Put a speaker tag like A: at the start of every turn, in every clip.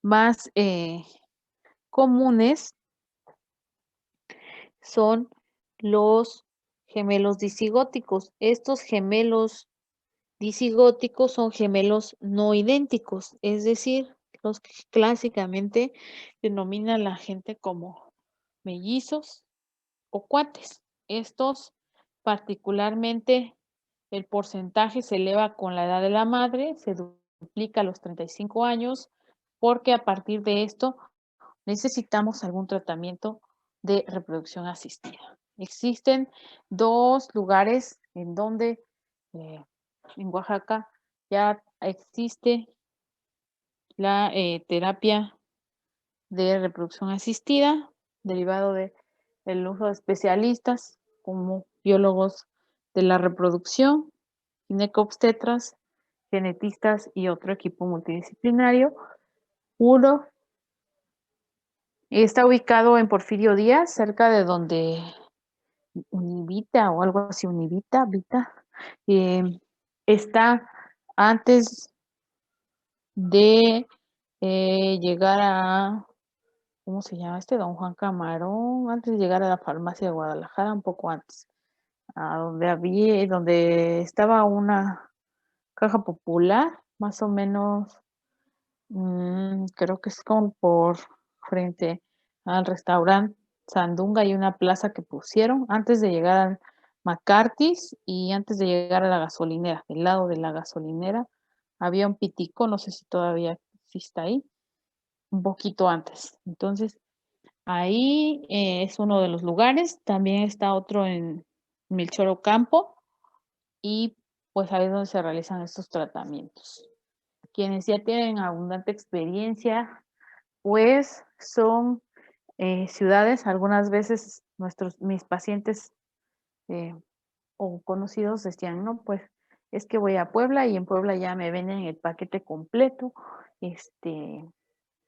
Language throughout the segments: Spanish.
A: más comunes son los gemelos disigóticos. Estos gemelos disigóticos son gemelos no idénticos, es decir, los que clásicamente denomina la gente como mellizos o cuates. Estos particularmente el porcentaje se eleva con la edad de la madre, se duplica a los 35 años, porque a partir de esto necesitamos algún tratamiento de reproducción asistida. Existen dos lugares en donde en Oaxaca ya existe la terapia de reproducción asistida, derivado del uso de especialistas como biólogos de la reproducción, ginecobstetras, genetistas y otro equipo multidisciplinario. Uno está ubicado en Porfirio Díaz, cerca de donde Univita o algo así, Univita, Vita, está antes de llegar a, ¿cómo se llama este? Don Juan Camarón, antes de llegar a la farmacia de Guadalajara, un poco antes, a donde estaba una caja popular, más o menos, creo que es como por frente al restaurante Sandunga, hay una plaza que pusieron antes de llegar al McCarthy's y antes de llegar a la gasolinera. Del lado de la gasolinera había un pitico, no sé si todavía existe ahí, un poquito antes. Entonces, ahí es uno de los lugares. También está otro en Melchor Ocampo y pues ahí es donde se realizan estos tratamientos. Quienes ya tienen abundante experiencia, pues son ciudades, algunas veces mis pacientes o conocidos decían, no, pues es que voy a Puebla y en Puebla ya me venden el paquete completo,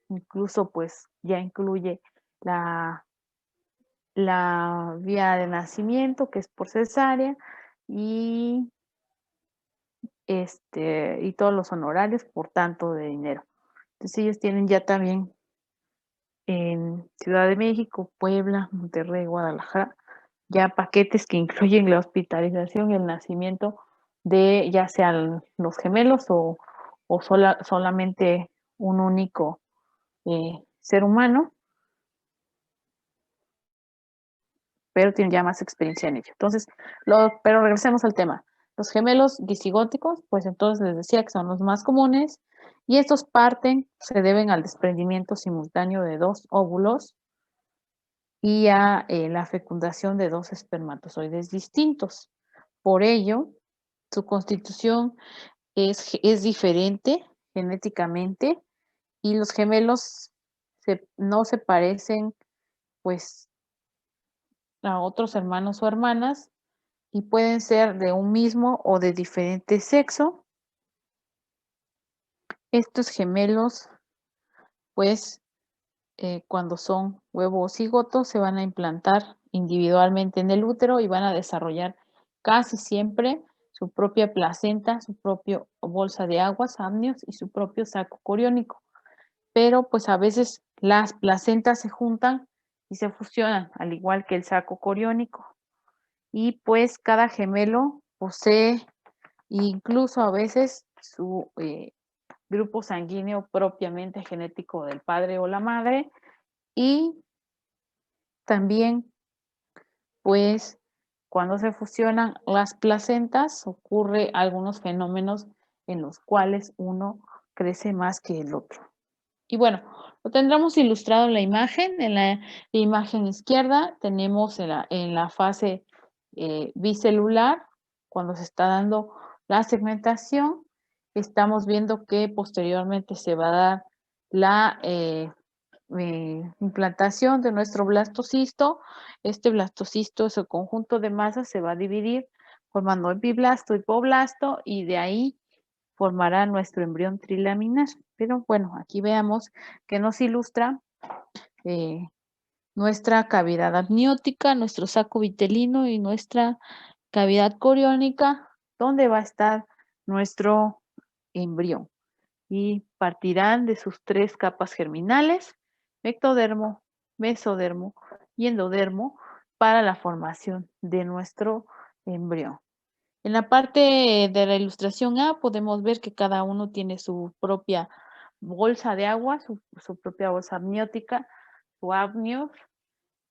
A: incluso pues ya incluye la, la vía de nacimiento, que es por cesárea, y y todos los honorarios por tanto de dinero. Entonces ellos tienen ya también en Ciudad de México, Puebla, Monterrey, Guadalajara, ya paquetes que incluyen la hospitalización y el nacimiento de ya sean los gemelos o solamente un único ser humano, pero tienen ya más experiencia en ello. Entonces, pero regresemos al tema. Los gemelos disigóticos, pues entonces les decía que son los más comunes y estos se deben al desprendimiento simultáneo de dos óvulos y a la fecundación de dos espermatozoides distintos. Por ello, su constitución es diferente genéticamente y los gemelos no se parecen pues a otros hermanos o hermanas y pueden ser de un mismo o de diferente sexo. Estos gemelos, pues, cuando son huevo o cigoto, se van a implantar individualmente en el útero y van a desarrollar casi siempre su propia placenta, su propia bolsa de aguas, amnios y su propio saco coriónico. Pero pues a veces las placentas se juntan y se fusionan, al igual que el saco coriónico. Y pues cada gemelo posee incluso a veces su grupo sanguíneo propiamente genético del padre o la madre y también pues cuando se fusionan las placentas ocurre algunos fenómenos en los cuales uno crece más que el otro. Y bueno, lo tendremos ilustrado en la imagen. En la imagen izquierda tenemos en la fase bicelular, cuando se está dando la segmentación, estamos viendo que posteriormente se va a dar la implantación de nuestro blastocisto. Este blastocisto, ese conjunto de masas, se va a dividir formando epiblasto, hipoblasto, y de ahí formará nuestro embrión trilaminar. Pero bueno, aquí veamos que nos ilustra nuestra cavidad amniótica, nuestro saco vitelino y nuestra cavidad coriónica, donde va a estar nuestro embrión. Y partirán de sus 3 capas germinales, ectodermo, mesodermo y endodermo, para la formación de nuestro embrión. En la parte de la ilustración A podemos ver que cada uno tiene su propia bolsa de agua, su propia bolsa amniótica, su amnios,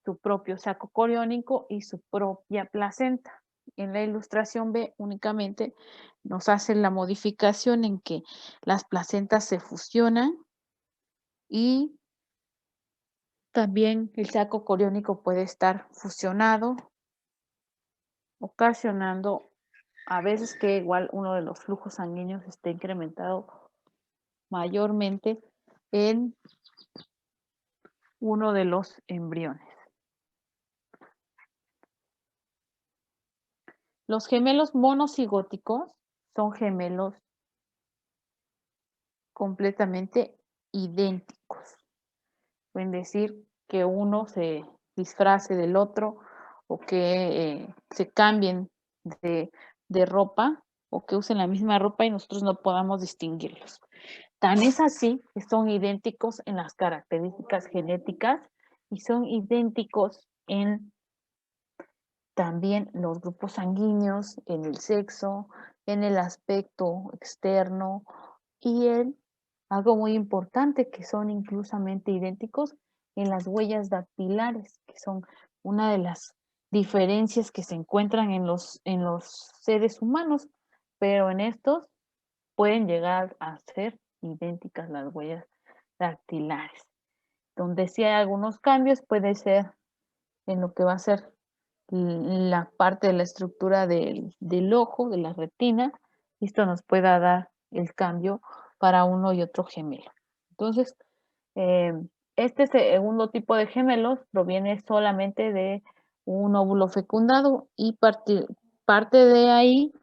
A: su propio saco coriónico y su propia placenta. En la ilustración B únicamente nos hace la modificación en que las placentas se fusionan y también el saco coriónico puede estar fusionado, ocasionando a veces que igual uno de los flujos sanguíneos esté incrementado mayormente en uno de los embriones. Los gemelos monocigóticos son gemelos completamente idénticos. Pueden decir que uno se disfrace del otro o que se cambien de ropa o que usen la misma ropa y nosotros no podamos distinguirlos. Tan es así que son idénticos en las características genéticas y son idénticos en también los grupos sanguíneos, en el sexo, en el aspecto externo y en algo muy importante que son inclusamente idénticos en las huellas dactilares, que son una de las diferencias que se encuentran en los seres humanos, pero en estos pueden llegar a ser idénticas las huellas dactilares. Donde sí hay algunos cambios puede ser en lo que va a ser la parte de la estructura del ojo, de la retina, y esto nos pueda dar el cambio para uno y otro gemelo. Entonces, eh, este segundo tipo de gemelos proviene solamente de un óvulo fecundado y parte de ahí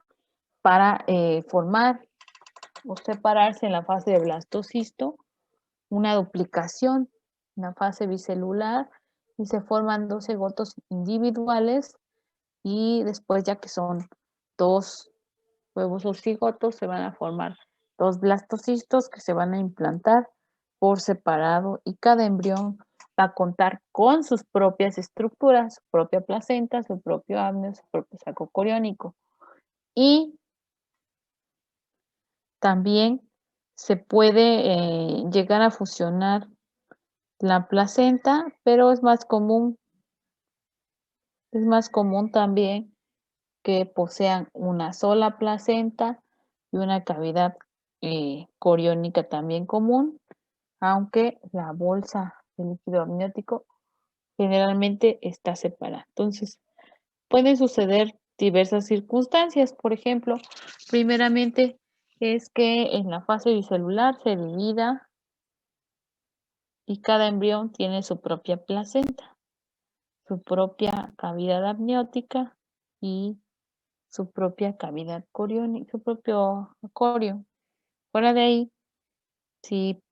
A: para formar o separarse en la fase de blastocisto, una duplicación en la fase bicelular y se forman 2 cigotos individuales y después ya que son 2 huevos o cigotos se van a formar 2 blastocistos que se van a implantar por separado y cada embrión va a contar con sus propias estructuras, su propia placenta, su propio amnio, su propio saco coriónico. Y también se puede llegar a fusionar la placenta, pero es más común también que posean una sola placenta y una cavidad coriónica también común, aunque la bolsa de líquido amniótico generalmente está separada. Entonces, pueden suceder diversas circunstancias. Por ejemplo, primeramente es que en la fase bicelular se divida y cada embrión tiene su propia placenta, su propia cavidad amniótica y su propia cavidad coriónica, su propio corio. Fuera de ahí, si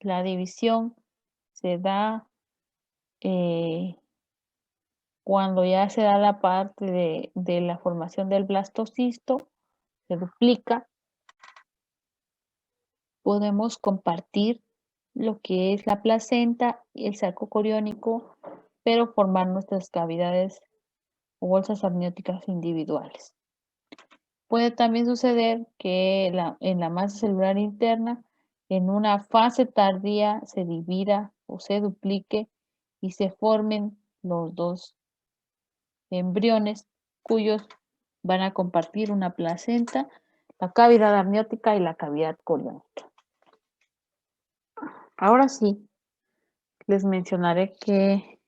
A: la división se da cuando ya se da la parte de la formación del blastocisto, se duplica, podemos compartir lo que es la placenta y el saco coriónico, pero formar nuestras cavidades o bolsas amnióticas individuales. Puede también suceder que en la masa celular interna, en una fase tardía, se divida o se duplique y se formen los 2 embriones cuyos van a compartir una placenta, la cavidad amniótica y la cavidad coriónica. Ahora sí, les mencionaré que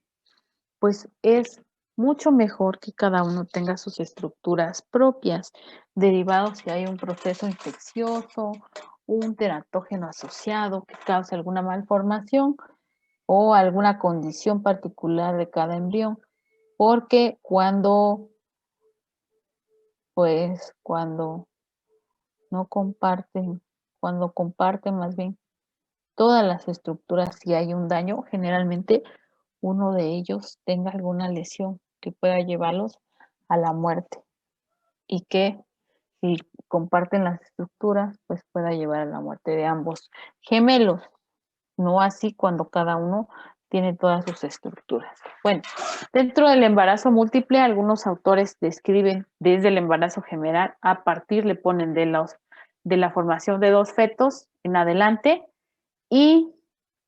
A: pues es mucho mejor que cada uno tenga sus estructuras propias, derivados si hay un proceso infeccioso, un teratógeno asociado que cause alguna malformación o alguna condición particular de cada embrión, porque cuando no comparten, cuando comparten más bien todas las estructuras, si hay un daño, generalmente uno de ellos tenga alguna lesión que pueda llevarlos a la muerte y que si comparten las estructuras, pues pueda llevar a la muerte de ambos gemelos. No así cuando cada uno tiene todas sus estructuras. Bueno, dentro del embarazo múltiple, algunos autores describen desde el embarazo general, a partir le ponen de la formación de 2 fetos en adelante, y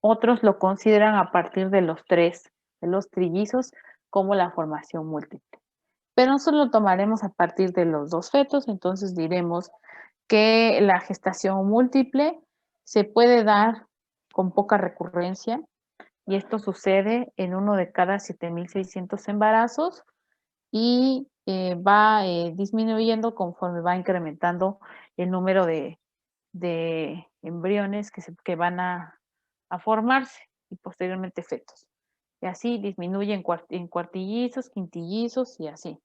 A: otros lo consideran a partir de los 3, de los trillizos, como la formación múltiple. Pero nosotros lo tomaremos a partir de los 2 fetos, entonces diremos que la gestación múltiple se puede dar con poca recurrencia, y esto sucede en uno de cada 7,600 embarazos, y va disminuyendo conforme va incrementando el número de embriones que van a formarse, y posteriormente fetos. Y así disminuye en cuartillizos, quintillizos y así.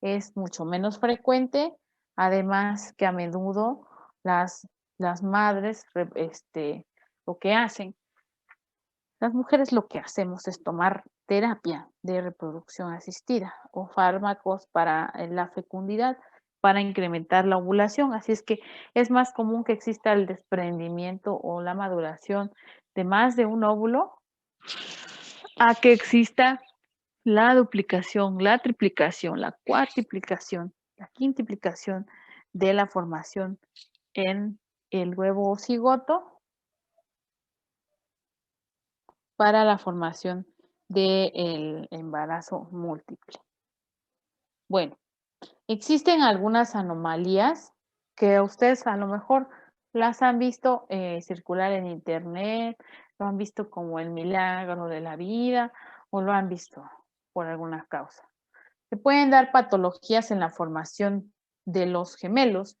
A: Es mucho menos frecuente, además que a menudo las madres lo que hacen, las mujeres lo que hacemos es tomar terapia de reproducción asistida o fármacos para la fecundidad, para incrementar la ovulación. Así es que es más común que exista el desprendimiento o la maduración de más de un óvulo, a que exista la duplicación, la triplicación, la cuartiplicación, la quintiplicación de la formación en el huevo cigoto para la formación del embarazo múltiple. Bueno, existen algunas anomalías que ustedes a lo mejor las han visto circular en internet, lo han visto como el milagro de la vida, o lo han visto por alguna causa. Se pueden dar patologías en la formación de los gemelos,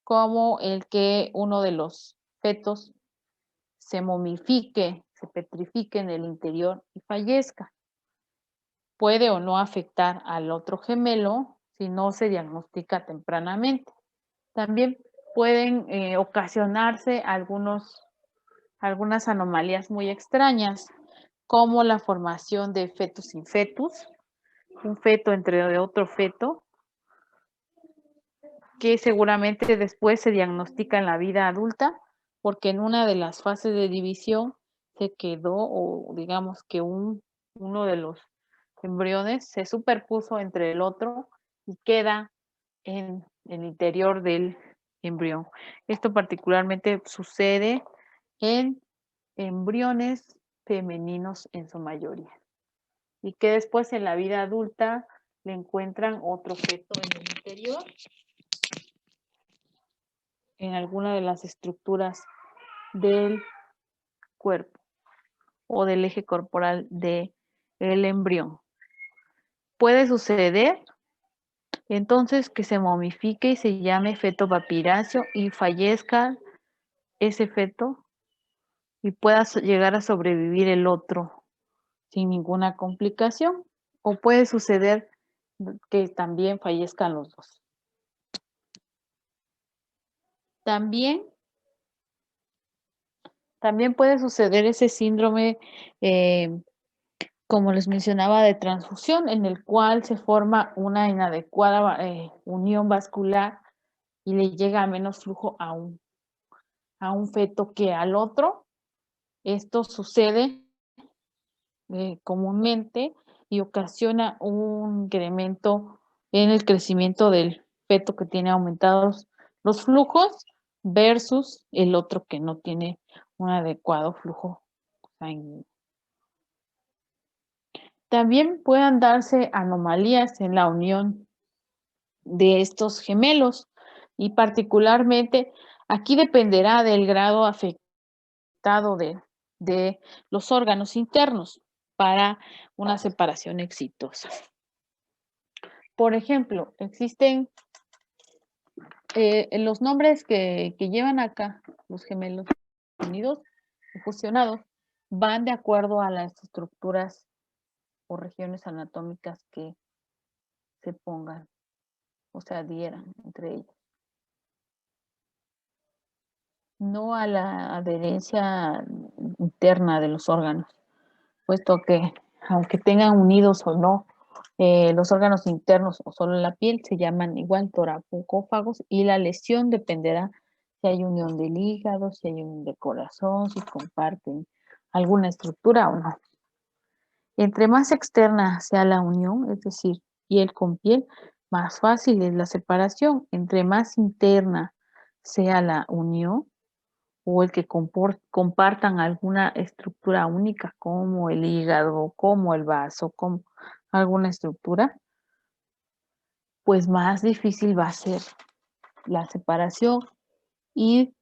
A: como el que uno de los fetos se momifique, se petrifique en el interior y fallezca. Puede o no afectar al otro gemelo si no se diagnostica tempranamente. También pueden ocasionarse algunas anomalías muy extrañas, como la formación de fetus sin fetus, un feto entre otro feto, que seguramente después se diagnostica en la vida adulta, porque en una de las fases de división se quedó, o digamos que uno de los embriones se superpuso entre el otro y queda en el interior del embrión. Esto particularmente sucede en embriones femeninos en su mayoría, y que después en la vida adulta le encuentran otro feto en el interior, en alguna de las estructuras del cuerpo o del eje corporal del embrión. Puede suceder entonces que se momifique y se llame feto papiráceo y fallezca ese feto, y pueda llegar a sobrevivir el otro sin ninguna complicación, o puede suceder que también fallezcan los dos. También puede suceder ese síndrome, como les mencionaba, de transfusión, en el cual se forma una inadecuada unión vascular y le llega menos flujo a un feto que al otro. Esto sucede comúnmente y ocasiona un incremento en el crecimiento del feto que tiene aumentados los flujos versus el otro que no tiene un adecuado flujo sanguíneo. También pueden darse anomalías en la unión de estos gemelos, y particularmente aquí dependerá del grado afectado de los órganos internos para una separación exitosa. Por ejemplo, existen los nombres que llevan acá los gemelos unidos y fusionados, van de acuerdo a las estructuras o regiones anatómicas que se pongan, o se adhieran entre ellos, no a la adherencia interna de los órganos, puesto que aunque tengan unidos o no Los órganos internos o solo la piel se llaman igual toracófagos y la lesión dependerá si hay unión del hígado, si hay unión del corazón, si comparten alguna estructura o no. Entre más externa sea la unión, es decir, piel con piel, más fácil es la separación. Entre más interna sea la unión o el que compartan alguna estructura única como el hígado, como el vaso, como alguna estructura, pues más difícil va a ser la separación y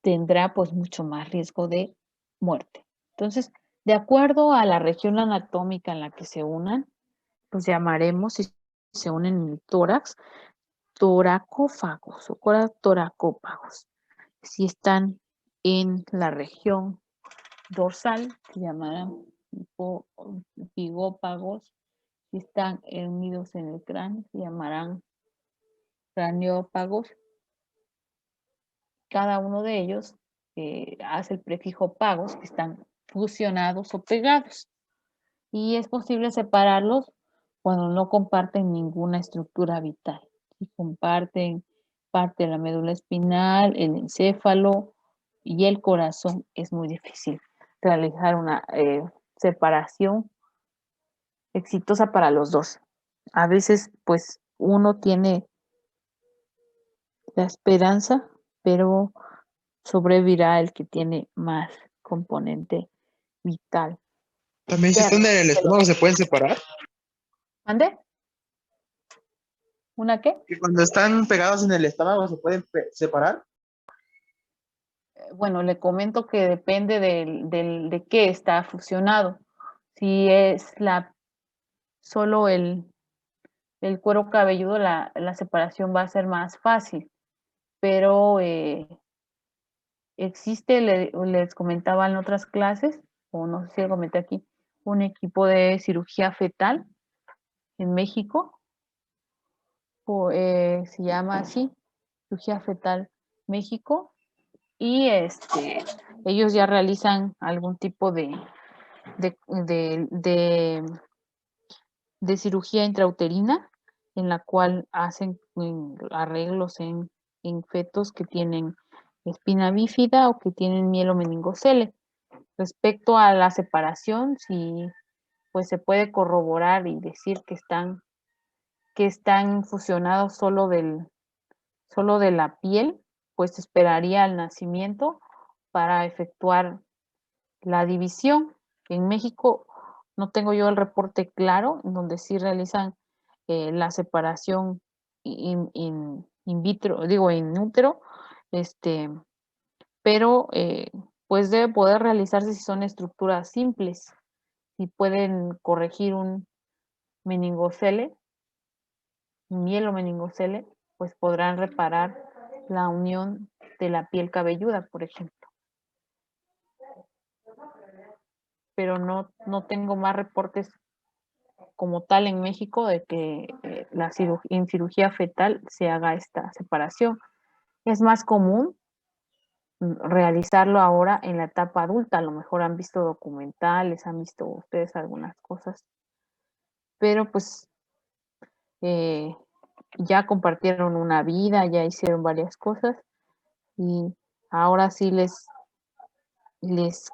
A: tendrá pues mucho más riesgo de muerte. Entonces, de acuerdo a la región anatómica en la que se unan, los llamaremos, si se unen en el tórax, toracófagos o toracópagos. Si están en la región dorsal, se llamarán hipópagos. Si están unidos en el cráneo, se llamarán craneópagos. Cada uno de ellos hace el prefijo pagos, que están fusionados o pegados. Y es posible separarlos cuando no comparten ninguna estructura vital. Si comparten parte de la médula espinal, el encéfalo y el corazón, es muy difícil realizar una separación exitosa para los dos. A veces, pues, uno tiene la esperanza, pero sobrevivirá el que tiene más componente vital.
B: También si están en el estómago se pueden separar.
A: ¿Mande? ¿Una qué?
B: Que cuando están pegados en el estómago se pueden separar.
A: Bueno, le comento que depende de qué está fusionado. Si es solo el cuero cabelludo, la separación va a ser más fácil, pero existe, les comentaba en otras clases, o no sé si lo comenté aquí, un equipo de cirugía fetal en México, se llama así, cirugía fetal México, y ellos ya realizan algún tipo de, de, de, de cirugía intrauterina, en la cual hacen arreglos en fetos que tienen espina bífida o que tienen mielomeningocele. Respecto a la separación, si pues se puede corroborar y decir que están fusionados solo de la piel, pues esperaría al nacimiento para efectuar la división. En México no tengo yo el reporte claro, en donde sí realizan la separación in vitro, digo, in útero, este, pero pues debe poder realizarse si son estructuras simples, si pueden corregir un meningocele, un mielomeningocele, pues podrán reparar la unión de la piel cabelluda, por ejemplo. Pero no tengo más reportes como tal en México de que en cirugía fetal se haga esta separación. Es más común realizarlo ahora en la etapa adulta. A lo mejor han visto documentales, han visto ustedes algunas cosas, pero pues eh, ya compartieron una vida, ya hicieron varias cosas y ahora sí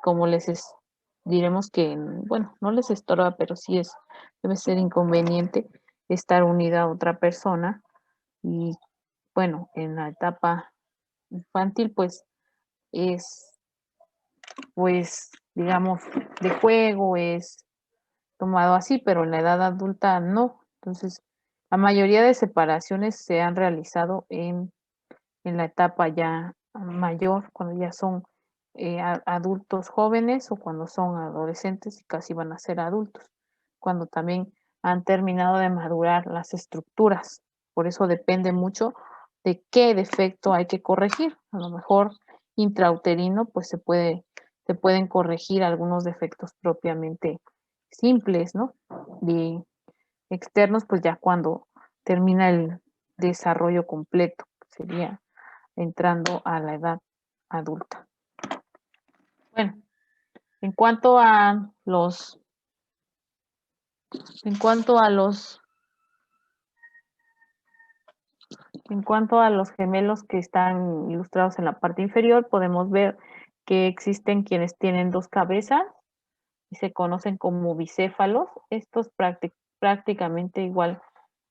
A: como diremos que, bueno, no les estorba, pero sí debe ser inconveniente estar unida a otra persona y bueno, en la etapa infantil pues es, pues digamos, de juego, es tomado así, pero en la edad adulta no. Entonces, la mayoría de separaciones se han realizado en la etapa ya mayor, cuando ya son adultos jóvenes o cuando son adolescentes y casi van a ser adultos, cuando también han terminado de madurar las estructuras. Por eso depende mucho de qué defecto hay que corregir. A lo mejor intrauterino, pues se pueden corregir algunos defectos propiamente simples, ¿no? Y externos, pues ya cuando termina el desarrollo completo, sería entrando a la edad adulta. Bueno, en cuanto a En cuanto a los gemelos que están ilustrados en la parte inferior, podemos ver que existen quienes tienen 2 cabezas y se conocen como bicéfalos. Estos prácticamente igual,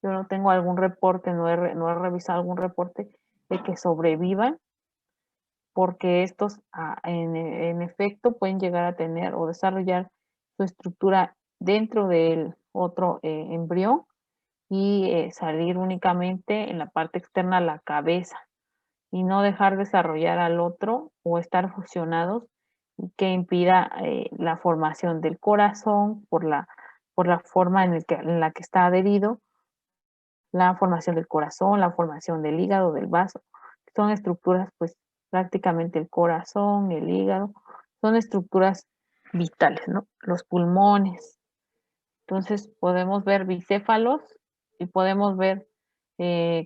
A: yo no tengo algún reporte, no he revisado algún reporte de que sobrevivan, porque estos en efecto pueden llegar a tener o desarrollar su estructura dentro del otro embrión y salir únicamente en la parte externa la cabeza y no dejar desarrollar al otro o estar fusionados y que impida la formación del corazón por la forma en la que está adherido, la formación del corazón, la formación del hígado, del vaso. Son estructuras, pues prácticamente el corazón, el hígado, son estructuras vitales, ¿no? Los pulmones. Entonces podemos ver bicéfalos y podemos ver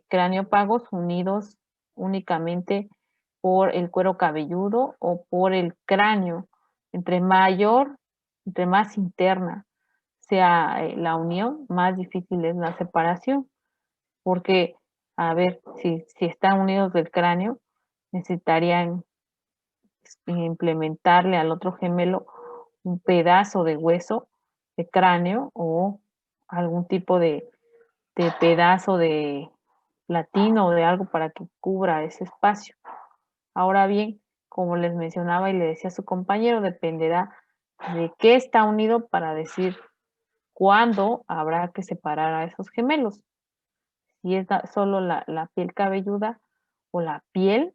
A: craneópagos unidos únicamente por el cuero cabelludo o por el cráneo. Entre más interna sea la unión, más difícil es la separación, porque, a ver, si están unidos del cráneo, necesitarían implementarle al otro gemelo un pedazo de hueso de cráneo o algún tipo de pedazo de platino o de algo para que cubra ese espacio. Ahora bien, como les mencionaba y le decía a su compañero, dependerá de qué está unido para decir cuándo habrá que separar a esos gemelos. Si es solo la piel cabelluda o la piel,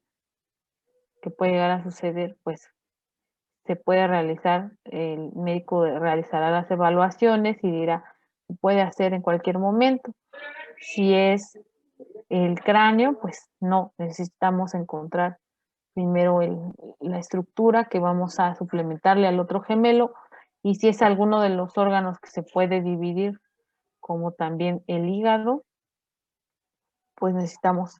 A: que puede llegar a suceder, pues se puede realizar, el médico realizará las evaluaciones y dirá, se puede hacer en cualquier momento. Si es el cráneo, pues no, necesitamos encontrar primero la estructura que vamos a suplementarle al otro gemelo y si es alguno de los órganos que se puede dividir, como también el hígado, pues necesitamos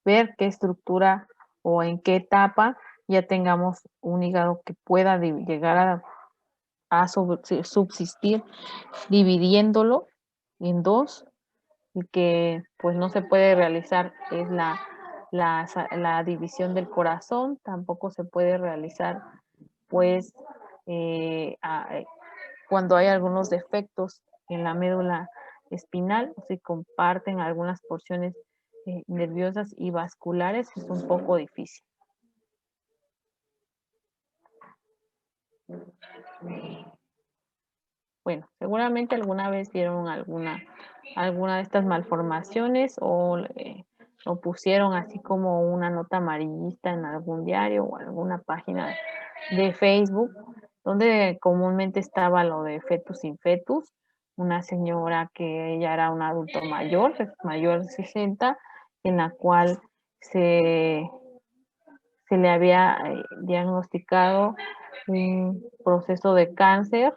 A: ver qué estructura o en qué etapa ya tengamos un hígado que pueda llegar a subsistir dividiéndolo en 2 y que pues no se puede realizar es la división del corazón, tampoco se puede realizar pues eh, a- eh, cuando hay algunos defectos en la médula espinal, o si comparten algunas porciones nerviosas y vasculares, es un poco difícil. Bueno, seguramente alguna vez vieron alguna de estas malformaciones o lo pusieron así como una nota amarillista en algún diario o alguna página de Facebook, donde comúnmente estaba lo de fetus in fetus, una señora que ella era un adulto mayor de 60, en la cual se, se le había diagnosticado un proceso de cáncer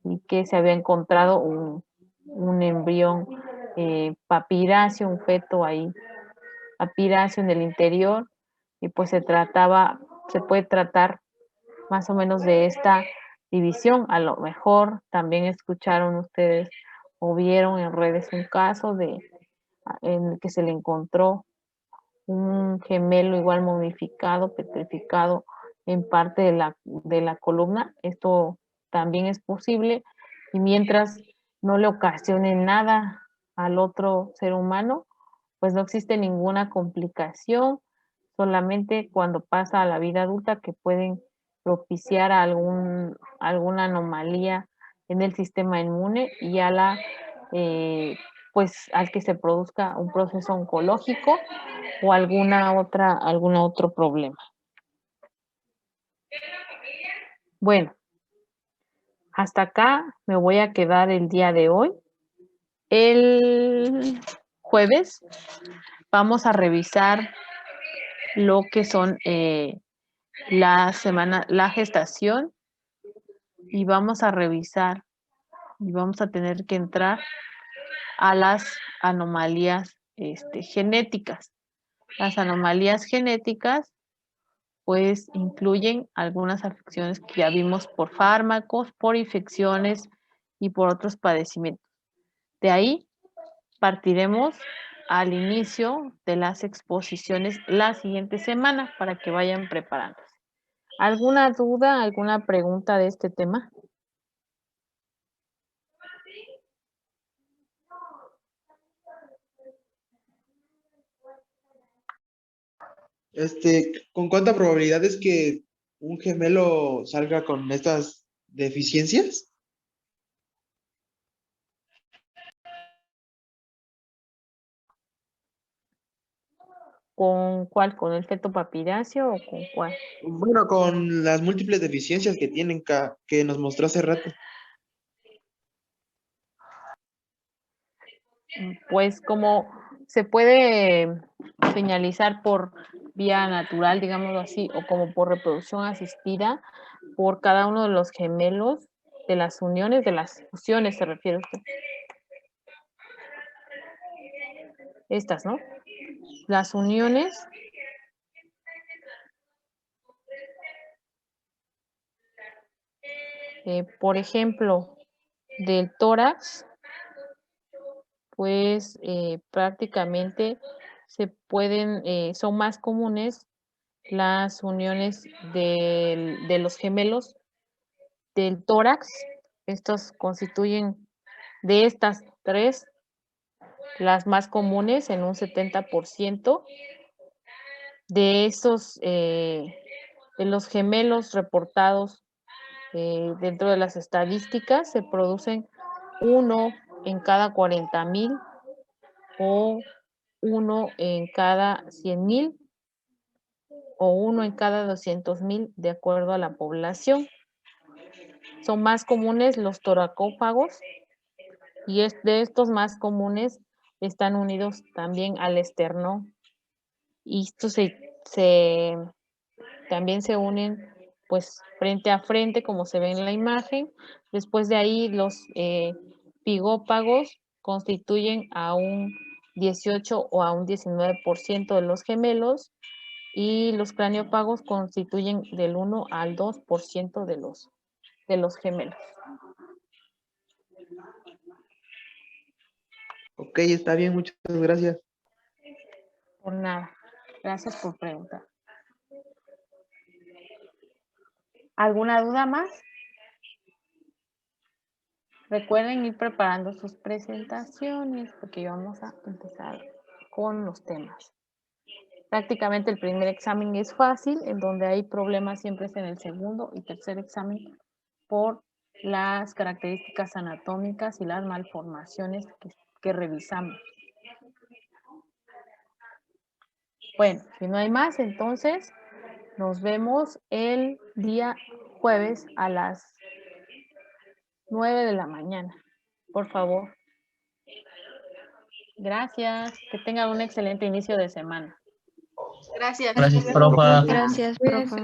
A: y que se había encontrado un embrión papiráceo, un feto ahí, papiráceo en el interior, y pues se puede tratar más o menos de esta división. A lo mejor también escucharon ustedes o vieron en redes un caso en el que se le encontró un gemelo igual momificado, petrificado en parte de la columna. Esto también es posible y mientras no le ocasione nada al otro ser humano, pues no existe ninguna complicación, solamente cuando pasa a la vida adulta que pueden propiciar alguna anomalía en el sistema inmune y pues al que se produzca un proceso oncológico o algún otro problema. Bueno, hasta acá me voy a quedar el día de hoy. El jueves vamos a revisar lo que son la gestación y vamos a revisar y vamos a tener que entrar a las anomalías genéticas. Las anomalías genéticas pues incluyen algunas afecciones que ya vimos por fármacos, por infecciones y por otros padecimientos. De ahí partiremos al inicio de las exposiciones la siguiente semana para que vayan preparándose. ¿Alguna duda, alguna pregunta de este tema?
B: ¿Con cuánta probabilidad es que un gemelo salga con estas deficiencias?
A: ¿Con cuál? ¿Con el feto papiráceo o con cuál?
B: Bueno, con las múltiples deficiencias que tienen que nos mostró hace rato.
A: Pues como se puede señalizar por vía natural, digámoslo así, o como por reproducción asistida, por cada uno de los gemelos de las uniones, de las fusiones, se refiere usted. Estas, ¿no? Las uniones por ejemplo, del tórax, pues prácticamente se pueden, son más comunes las uniones de los gemelos del tórax. Estos constituyen de estas tres las más comunes en un 70%. De esos, de los gemelos reportados dentro de las estadísticas, se producen uno en cada 40,000 o uno en cada 100,000 o uno en cada 200,000 de acuerdo a la población. Son más comunes los toracófagos y de estos más comunes están unidos también al esternón. Y estos también se unen pues frente a frente como se ve en la imagen. Después de ahí los pigópagos constituyen a un 18 o a un 19% de los gemelos y los craniópagos constituyen del 1 al 2% de los gemelos.
B: Ok, está bien, muchas gracias.
A: Por nada. Gracias por preguntar. ¿Alguna duda más? Recuerden ir preparando sus presentaciones porque ya vamos a empezar con los temas. Prácticamente el primer examen es fácil, en donde hay problemas siempre es en el segundo y tercer examen por las características anatómicas y las malformaciones que revisamos. Bueno, si no hay más, entonces nos vemos el día jueves a las 9 de la mañana. Por favor. Gracias. Que tengan un excelente inicio de semana.
C: Gracias.
D: Gracias, profa.
C: Gracias, profa.